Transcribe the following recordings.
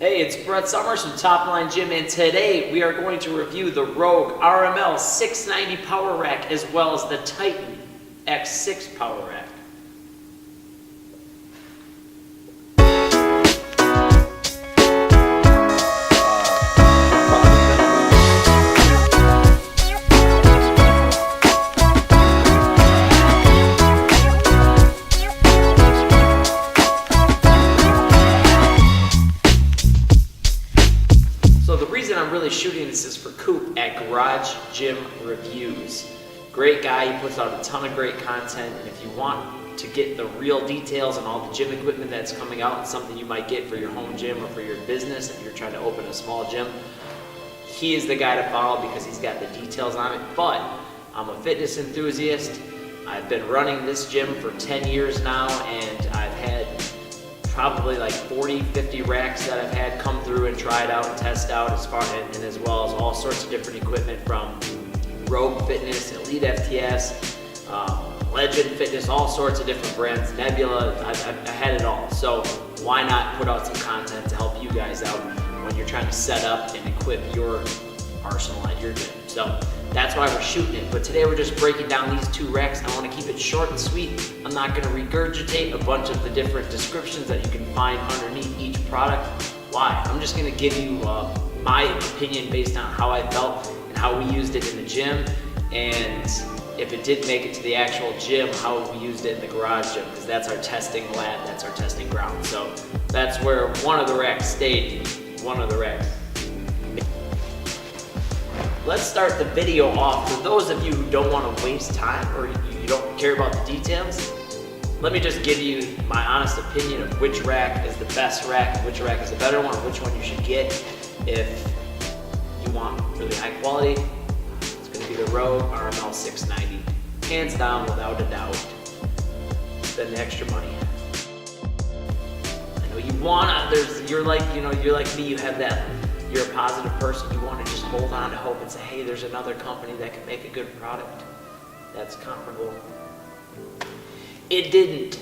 Hey, it's Brett Summers from Top Line Gym, and today we are going to review the Rogue RML-690 Power Rack as well as the Titan X6 Power Rack. So the reason I'm really shooting this is for Coop at Garage Gym Reviews. Great guy, he puts out a ton of great content, and if you want to get the real details on all the gym equipment that's coming out and something you might get for your home gym or for your business if you're trying to open a small gym, he is the guy to follow because he's got the details on it. But I'm a fitness enthusiast. I've been running this gym for 10 years now, and I've had probably like 40, 50 racks that I've had come through and tried out and test out and as well as all sorts of different equipment from Rogue Fitness, Elite FTS, Legend Fitness, all sorts of different brands, Nebula, I had it all. So why not put out some content to help you guys out when you're trying to set up and equip your arsenal at your gym. So that's why we're shooting it. But today we're just breaking down these two racks. I want to keep it short and sweet. I'm not going to regurgitate a bunch of the different descriptions that you can find underneath each product. Why? I'm just going to give you my opinion based on how I felt and how we used it in the gym, and if it did make it to the actual gym, how we used it in the garage gym, because that's our testing lab, that's our testing ground. So that's where one of the racks stayed, one of the racks. Let's start the video off. For those of you who don't want to waste time or you don't care about the details, let me just give you my honest opinion of which rack is the best rack, and which rack is the better one, and which one you should get if you want really high quality. It's going to be the Rogue RML-690. Hands down, without a doubt. Spend the extra money. I know you wanna, you're like me, you have that, you're a positive person, you want to just hold on to hope and say, hey, there's another company that can make a good product that's comparable. It didn't.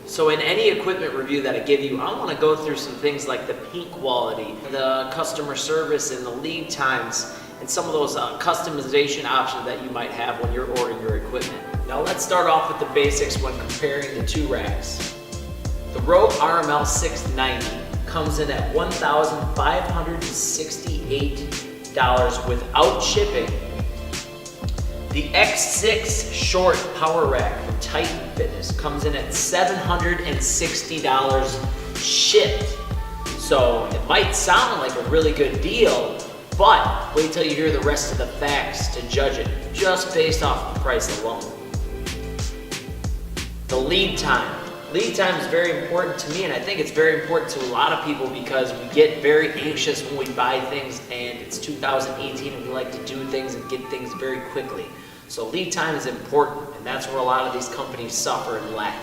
So in any equipment review that I give you, I want to go through some things like the paint quality, the customer service, and the lead times, and some of those customization options that you might have when you're ordering your equipment. Now let's start off with the basics when comparing the two racks. The Rogue RML-690 comes in at $1,568 without shipping. The X6 Short Power Rack from Titan Fitness comes in at $760 shipped. So it might sound like a really good deal, but wait till you hear the rest of the facts to judge it, just based off the price alone. The lead time. Lead time is very important to me, and I think it's very important to a lot of people because we get very anxious when we buy things, and it's 2018 and we like to do things and get things very quickly. So lead time is important, and that's where a lot of these companies suffer and lack.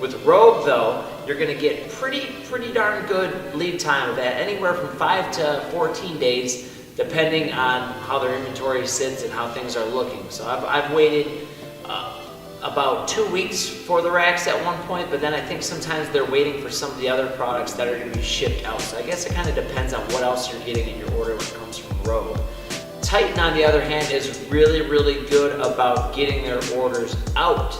With Rogue though, you're gonna get pretty darn good lead time of that, anywhere from 5 to 14 days, depending on how their inventory sits and how things are looking. So I've waited about 2 weeks for the racks at one point, but then I think sometimes they're waiting for some of the other products that are going to be shipped out. So I guess it kind of depends on what else you're getting in your order when it comes from Rogue. Titan, on the other hand, is really good about getting their orders out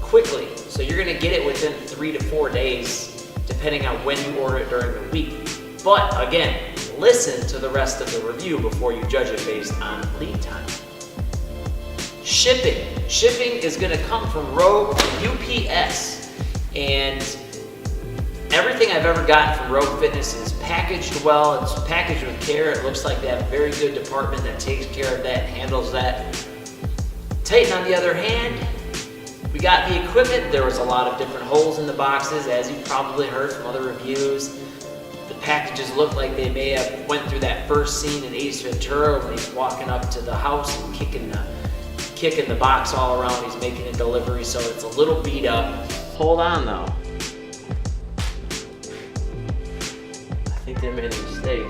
quickly. So you're going to get it within 3 to 4 days, depending on when you order it during the week. But again, listen to the rest of the review before you judge it based on lead time. Shipping. Shipping is going to come from Rogue UPS, and everything I've ever gotten from Rogue Fitness is packaged well, it's packaged with care. It looks like they have a very good department that takes care of that, handles that. Titan, on the other hand, we got the equipment. There was a lot of different holes in the boxes, as you probably heard from other reviews. The packages look like they may have went through that first scene in Ace Ventura when he's walking up to the house and kicking the box all around. He's making a delivery, so it's a little beat up. Hold on though. I think they made a mistake.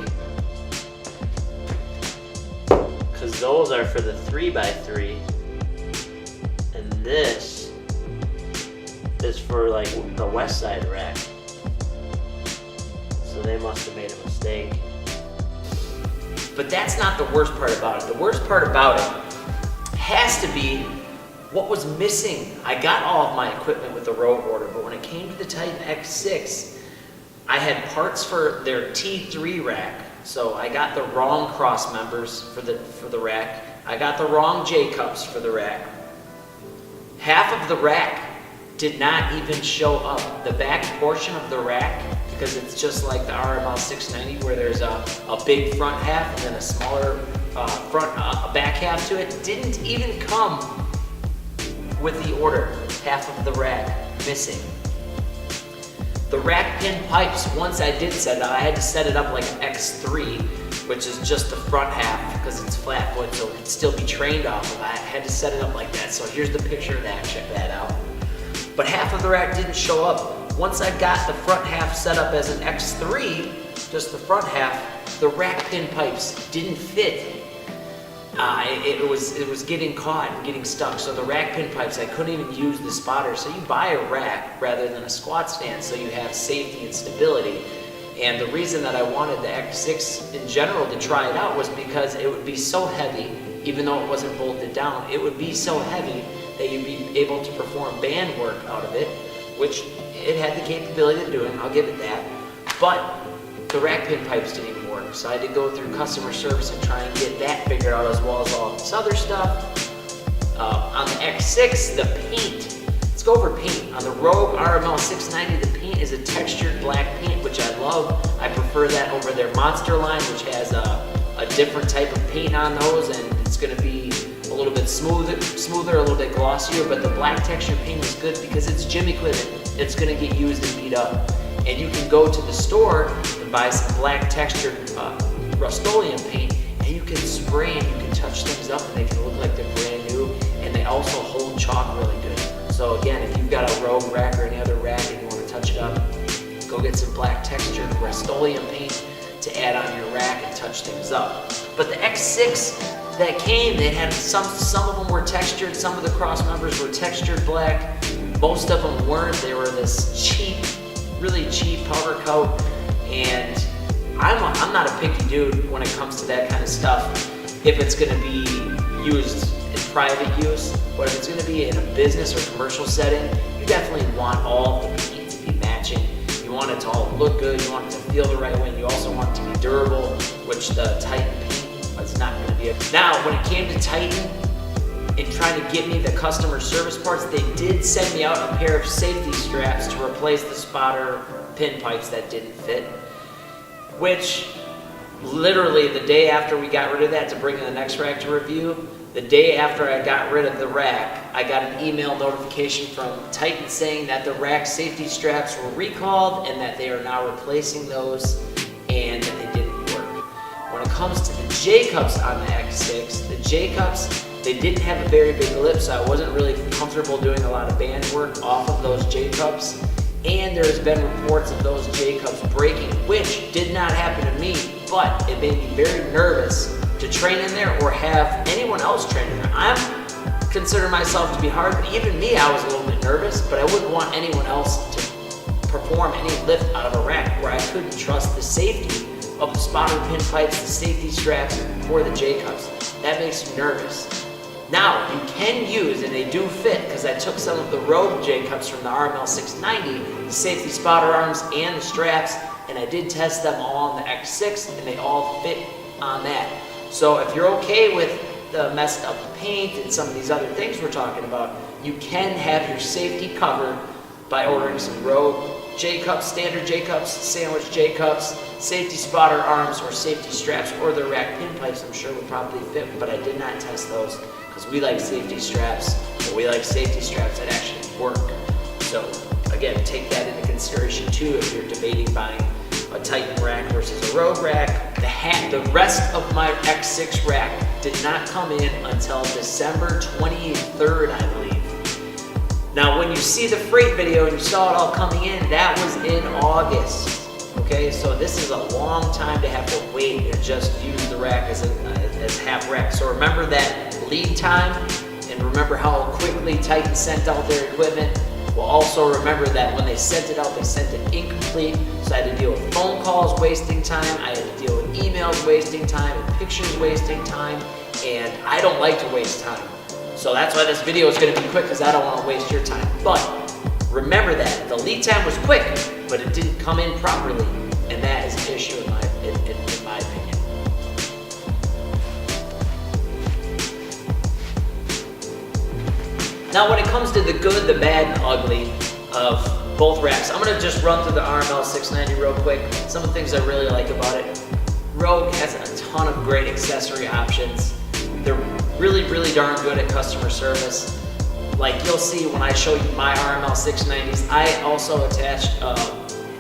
Because those are for the 3x3. And this is for like the west side rack. So so they must have made a mistake. But that's not the worst part about it. The worst part about it has to be what was missing. I got all of my equipment with the Rogue order, but when it came to the Titan X6, I had parts for their T3 rack. So I got the wrong cross members for the rack. I got the wrong J-cups for the rack. Half of the rack did not even show up. The back portion of the rack, because it's just like the RML-690 where there's a big front half and then a smaller back half to it, didn't even come with the order. Half of the rack missing. The rack pin pipes, once I did set it up, I had to set it up like an X3, which is just the front half because it's flat wood, so it could still be trained off of. I had to set it up like that, so here's the picture of that, check that out. But half of the rack didn't show up. Once I got the front half set up as an X3, just the front half, the rack pin pipes didn't fit. It was getting caught and getting stuck. So the rack pin pipes, I couldn't even use the spotter. So you buy a rack rather than a squat stand so you have safety and stability. And the reason that I wanted the X6 in general to try it out was because it would be so heavy, even though it wasn't bolted down, it would be so heavy that you'd be able to perform band work out of it, which it had the capability of doing, I'll give it that. But the rack pin pipes didn't even work, so I had to go through customer service and try and get that figured out, as well as all this other stuff. On the X6, the paint, let's go over paint. On the Rogue RML-690, the paint is a textured black paint, which I love. I prefer that over their Monster line, which has a different type of paint on those, and it's going to be a little bit smoother, a little bit glossier, but the black texture paint is good because it's gym equipment. It's going to get used and beat up. And you can go to the store and buy some black textured Rust-Oleum paint, and you can spray and you can touch things up and they can look like they're brand new, and they also hold chalk really good. So again, if you've got a Rogue rack or any other rack and you want to touch it up, go get some black textured Rust-Oleum paint to add on your rack and touch things up. But the X6 that came, they had some of them were textured, some of the cross members were textured black, most of them weren't. They were this cheap, really cheap powder coat, and I'm not a picky dude when it comes to that kind of stuff. If it's going to be used in private use, but if it's going to be in a business or commercial setting, you definitely want all the paint to be matching. You want it to all look good, you want it to feel the right way, and you also want it to be durable, which the Titan paint is not going to be. Now, when it came to Titan, in trying to get me the customer service parts, they did send me out a pair of safety straps to replace the spotter pin pipes that didn't fit, which literally the day after we got rid of that to bring in the next rack to review, the day after I got rid of the rack, I got an email notification from Titan saying that the rack safety straps were recalled and that they are now replacing those and that they didn't work. When it comes to the J-cups on the X6, the J-cups, they didn't have a very big lip, so I wasn't really comfortable doing a lot of band work off of those J-cups. And there's been reports of those J-cups breaking, which did not happen to me, but it made me very nervous to train in there or have anyone else train in there. I consider myself to be hard, but even me, I was a little bit nervous, but I wouldn't want anyone else to perform any lift out of a rack where I couldn't trust the safety of the spotter pin pipes, the safety straps, or the J-cups. That makes me nervous. Now, you can use, and they do fit, because I took some of the Rogue J-cups from the RML-690, the safety spotter arms and the straps, and I did test them all on the X6, and they all fit on that. So if you're okay with the messed up paint and some of these other things we're talking about, you can have your safety covered by ordering some Rogue J-cups, standard J-cups, sandwich J-cups, safety spotter arms, or safety straps, or the rack pin pipes I'm sure would probably fit, but I did not test those because we like safety straps, but we like safety straps that actually work. So again, take that into consideration too if you're debating buying a Titan rack versus a Rogue rack. The rest of my X6 rack did not come in until December 23rd, I believe. Now, when you see the freight video and you saw it all coming in, that was in August. Okay, so this is a long time to have to wait and just use the rack as half rack. So remember that lead time, and remember how quickly Titan sent out their equipment. Well, also remember that when they sent it out, they sent it incomplete, so I had to deal with phone phone calls wasting time, I had to deal with emails wasting time, and pictures wasting time, and I don't like to waste time. So that's why this video is going to be quick, because I don't want to waste your time. But remember that the lead time was quick, but it didn't come in properly, and that is an issue in my opinion. Now when it comes to the good, the bad, and ugly of both racks, I'm going to just run through the RML-690 real quick. Some of the things I really like about it. Rogue has a ton of great accessory options. They're really, really darn good at customer service. Like you'll see when I show you my RML-690s, I also attached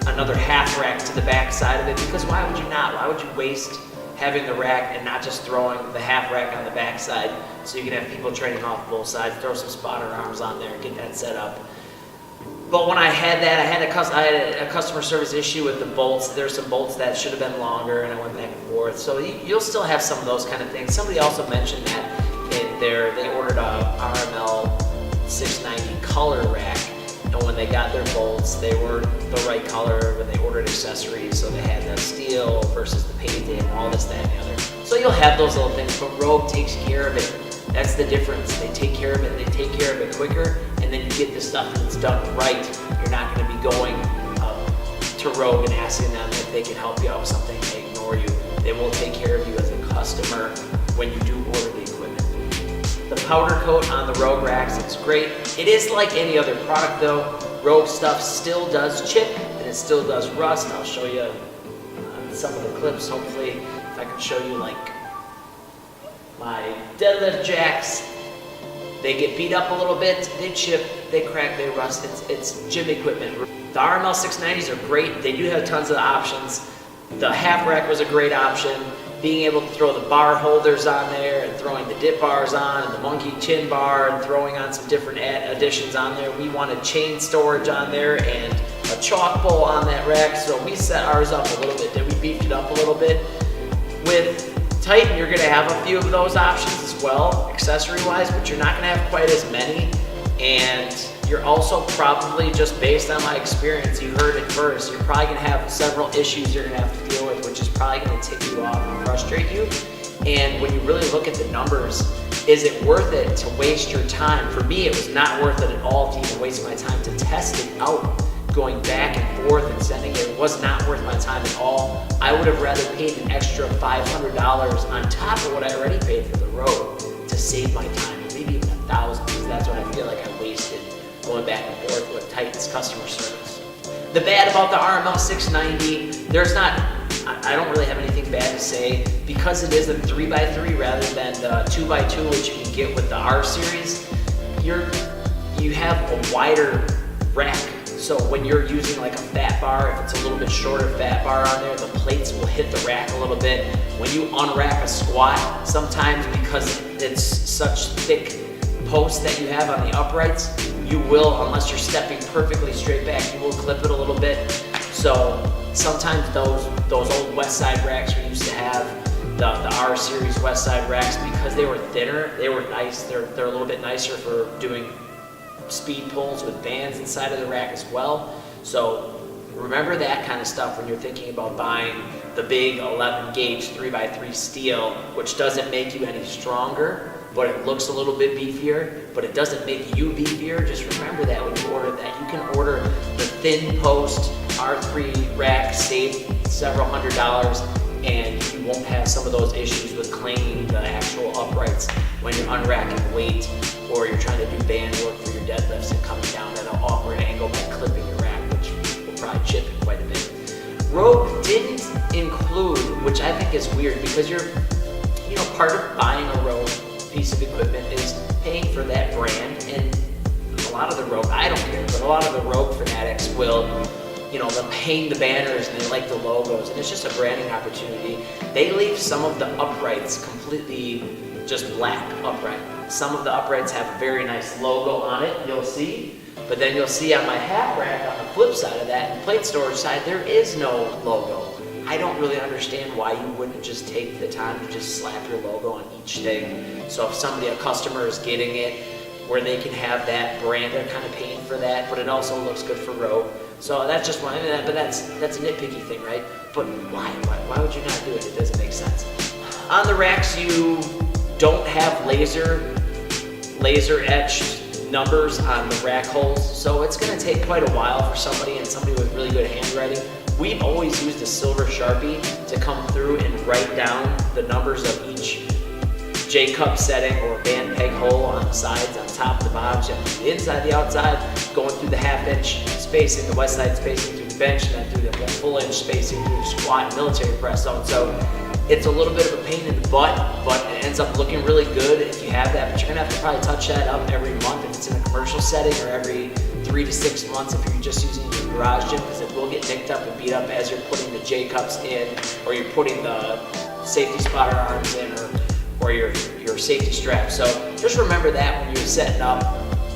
another half rack to the back side of it, because why would you not? Why would you waste having the rack and not just throwing the half rack on the back side so you can have people trading off both sides, throw some spotter arms on there and get that set up. But when I had that, I had a customer service issue with the bolts. There's some bolts that should have been longer, and I went back and forth. So you'll still have some of those kind of things. Somebody also mentioned that they ordered a RML-690 color rack, and when they got their bolts, they were the right color when they ordered accessories. So they had the steel versus the painted, and all this, that, and the other. So you'll have those little things, but Rogue takes care of it. That's the difference. They take care of it. They take care of it quicker, and then you get the stuff that's done right. You're not going to be going to Rogue and asking them if they can help you out with something. They ignore you. They will take care of you as a customer when you do order the equipment. The powder coat on the Rogue racks, it's great. It is like any other product though. Rogue stuff still does chip, and it still does rust. I'll show you on some of the clips, hopefully, if I can show you like my deadlift jacks. They get beat up a little bit, they chip, they crack, they rust. It's gym equipment. The RML-690s are great. They do have tons of options. The half rack was a great option. Being able to throw the bar holders on there and throwing the dip bars on and the monkey chin bar and throwing on some different additions on there. We wanted chain storage on there and a chalk bowl on that rack, so we set ours up a little bit. Then we beefed it up a little bit. With Titan, you're going to have a few of those options as well, accessory-wise, but you're not going to have quite as many. And you're also probably, just based on my experience, you heard it first, you're probably going to have several issues you're going to have to deal with, which is probably going to tick you off and frustrate you. And when you really look at the numbers, is it worth it to waste your time? For me, it was not worth it at all to even waste my time to test it out. Going back and forth and sending it was not worth my time at all. I would have rather paid an extra $500 on top of what I already paid for the Rogue to save my time, maybe even $1,000, because that's what I feel like I wasted going back and forth with Titan's customer service. The bad about the RML-690, I don't really have anything bad to say, because it is a 3x3 rather than the 2x2, which you can get with the R series. You have a wider rack. So when you're using like a fat bar, if it's a little bit shorter fat bar on there, the plates will hit the rack a little bit. When you unrack a squat, sometimes because it's such thick posts that you have on the uprights, you will, unless you're stepping perfectly straight back, you will clip it a little bit. So sometimes those old West Side racks we used to have, the R series West Side racks, because they were thinner, they were nice. They're a little bit nicer for doing speed pulls with bands inside of the rack as well. So remember that kind of stuff when you're thinking about buying the big 11 gauge 3x3 steel, which doesn't make you any stronger, but it looks a little bit beefier, but it doesn't make you beefier. Just remember that when you order that. You can order the thin post R3 rack, save several $100s, and you won't have some of those issues with cleaning the actual uprights when you're unracking weight, or you're trying to do band work for your deadlifts and coming down at an awkward angle by clipping your rack, which will probably chip it quite a bit. Rogue didn't include, which I think is weird, because part of buying a Rogue piece of equipment is paying for that brand, and a lot of the Rogue, I don't care, but a lot of the Rogue fanatics will, they'll paint the banners and they like the logos, and it's just a branding opportunity. They leave some of the uprights completely just black upright. Some of the uprights have a very nice logo on it, you'll see, but then you'll see on my half rack on the flip side of that, the plate storage side, there is no logo. I don't really understand why you wouldn't just take the time to just slap your logo on each thing. So if a customer is getting it where they can have that brand, they're kind of paying for that, but it also looks good for Rogue. So that's just one, but that's a nitpicky thing, right? But why would you not do it? It doesn't make sense. On the racks, you don't have laser etched numbers on the rack holes, so it's going to take quite a while for somebody with really good handwriting. We've always used a silver Sharpie to come through and write down the numbers of each J-cup setting or band peg hole on the sides, on top, the bottom, the inside, the outside, going through the half-inch spacing, the west side spacing through the bench, and then through the full-inch spacing through the squat and military press zone. So it's a little bit of a pain in the butt, but it ends up looking really good if you have that. But you're gonna have to probably touch that up every month if it's in a commercial setting, or every 3 to 6 months if you're just using your garage gym, because it will get nicked up and beat up as you're putting the J-cups in, or you're putting the safety spotter arms in, or your safety straps. So just remember that when you're setting up,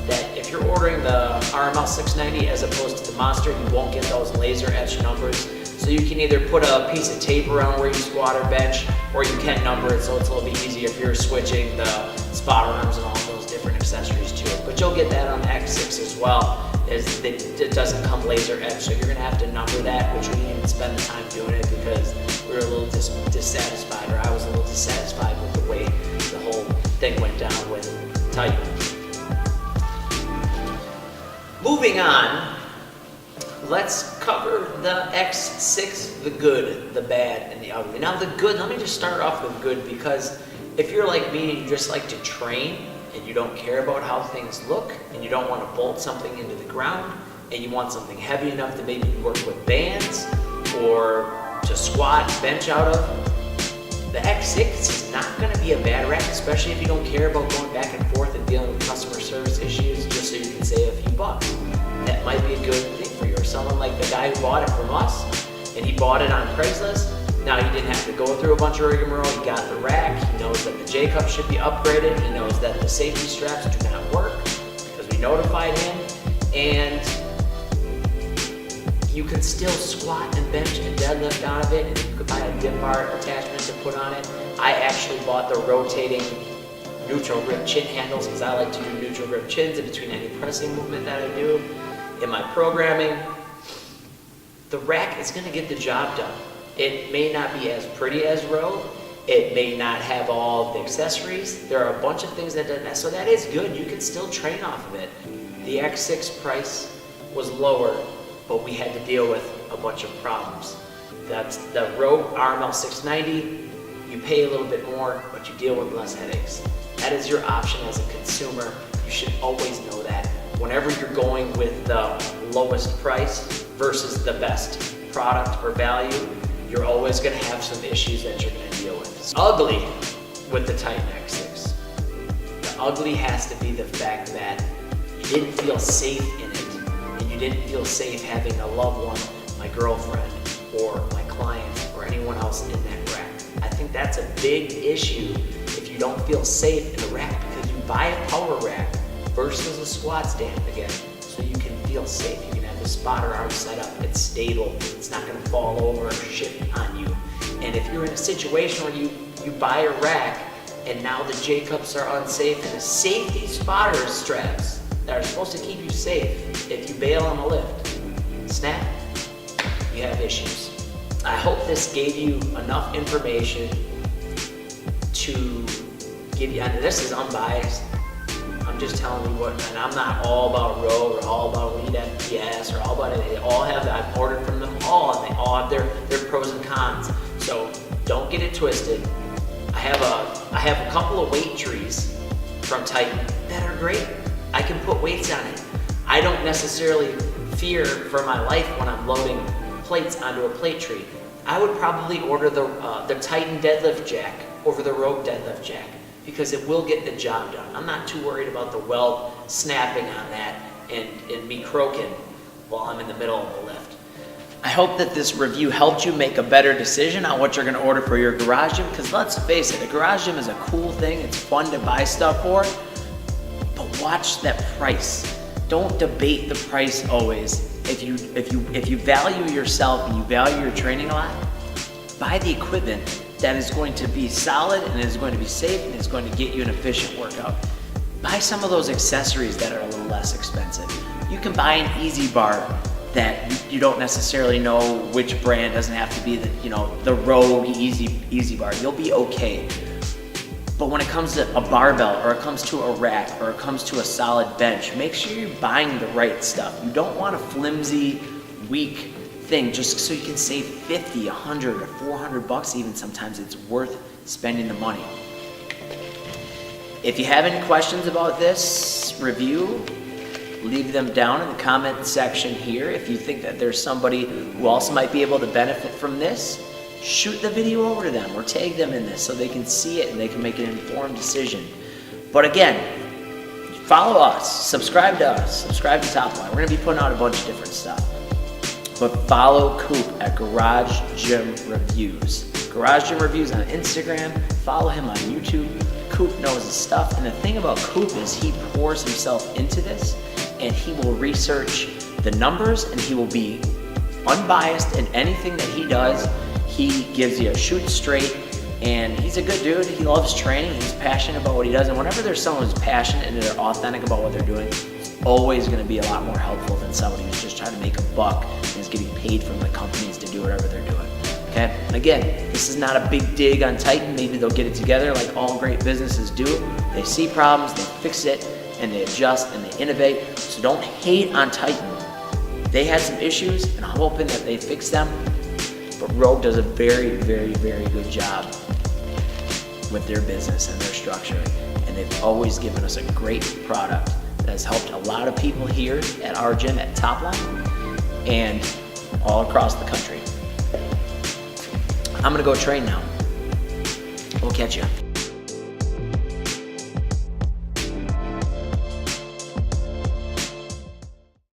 that if you're ordering the RML-690 as opposed to the Monster, you won't get those laser etched numbers. So you can either put a piece of tape around where you squat or bench, or you can number it so it's a little bit easier if you're switching the spotter arms and all those different accessories to it. But you'll get that on the X6 as well, is that it doesn't come laser etched. So you're gonna have to number that, which we didn't even spend the time doing it because we were a little dissatisfied, or I was a little dissatisfied with the way the whole thing went down with Titan. Moving on, let's cover the X6, the good, the bad, and the ugly. Now the good, let me just start off with good, because if you're like me and you just like to train and you don't care about how things look and you don't want to bolt something into the ground and you want something heavy enough to maybe work with bands or to squat, bench out of, the X6 is not going to be a bad rack, especially if you don't care about going back and forth and dealing with customer service issues just so you can save a few bucks. That might be a good thing for you. Or someone like the guy who bought it from us, and he bought it on Craigslist. Now he didn't have to go through a bunch of rigmarole. He got the rack. He knows that the J-cup should be upgraded. He knows that the safety straps do not work because we notified him. And you can still squat and bench and deadlift out of it, and you could buy a dip bar attachment to put on it. I actually bought the rotating neutral grip chin handles because I like to do neutral grip chins in between any pressing movement that I do in my programming. The rack is going to get the job done. It may not be as pretty as Rogue. It may not have all the accessories. There are a bunch of things that doesn't, so that is good. You can still train off of it. The X6 price was lower, but we had to deal with a bunch of problems. That's the Rogue RML-690. You pay a little bit more, but you deal with less headaches. That is your option as a consumer. You should always know that. Whenever you're going with the lowest price versus the best product or value, you're always going to have some issues that you're going to deal with. Ugly with the Titan X6. The ugly has to be the fact that you didn't feel safe in it, and you didn't feel safe having a loved one, my girlfriend, or my client, or anyone else in that rack. I think that's a big issue if you don't feel safe in a rack, because you buy a power rack versus a squat stand again, so you can feel safe. You can have the spotter arm set up, it's stable, it's not going to fall over or shift on you. And if you're in a situation where you buy a rack and now the J-cups are unsafe and the safety spotter straps that are supposed to keep you safe, if you bail on a lift, snap, you have issues. I hope this gave you enough information to give you, and this is unbiased, I'm just telling you what, and I'm not all about Rogue or all about Lead FPS or all about it. They all have, I've ordered from them all, and they all have their pros and cons. So don't get it twisted. I have a couple of weight trees from Titan that are great. I can put weights on it. I don't necessarily fear for my life when I'm loading plates onto a plate tree. I would probably order the Titan deadlift jack over the Rogue deadlift jack, because it will get the job done. I'm not too worried about the weld snapping on that and me croaking while I'm in the middle of the lift. I hope that this review helped you make a better decision on what you're gonna order for your garage gym, because let's face it, a garage gym is a cool thing, it's fun to buy stuff for, but watch that price. Don't debate the price always. If you value yourself and you value your training a lot, buy the equipment that is going to be solid and is going to be safe and is going to get you an efficient workout. Buy some of those accessories that are a little less expensive. You can buy an easy bar that you don't necessarily know which brand. Doesn't have to be the, you know, the Rogue Easy Bar. You'll be okay. But when it comes to a barbell, or it comes to a rack, or it comes to a solid bench, make sure you're buying the right stuff. You don't want a flimsy, weak thing just so you can save 50, 100, or 400 bucks even. Sometimes it's worth spending the money. If you have any questions about this review, leave them down in the comment section here. If you think that there's somebody who also might be able to benefit from this, shoot the video over to them or tag them in this so they can see it and they can make an informed decision. But again, follow us, subscribe to us, subscribe to Top Line. We're going to be putting out a bunch of different stuff. But follow Coop at Garage Gym Reviews. Garage Gym Reviews on Instagram. Follow him on YouTube. Coop knows his stuff. And the thing about Coop is he pours himself into this, and he will research the numbers, and he will be unbiased in anything that he does. He gives you a shoot straight, and he's a good dude. He loves training. He's passionate about what he does. And whenever there's someone who's passionate and they're authentic about what they're doing, it's always going to be a lot more helpful than somebody who's just trying to make a buck and is getting paid from the companies to do whatever they're doing. Okay? And again, this is not a big dig on Titan. Maybe they'll get it together like all great businesses do. They see problems, they fix it, and they adjust and they innovate. So don't hate on Titan. They had some issues, and I'm hoping that they fix them. But Rogue does a very, very, very good job with their business and their structure. And they've always given us a great product that has helped a lot of people here at our gym at Top Line and all across the country. I'm gonna go train now. We'll catch you.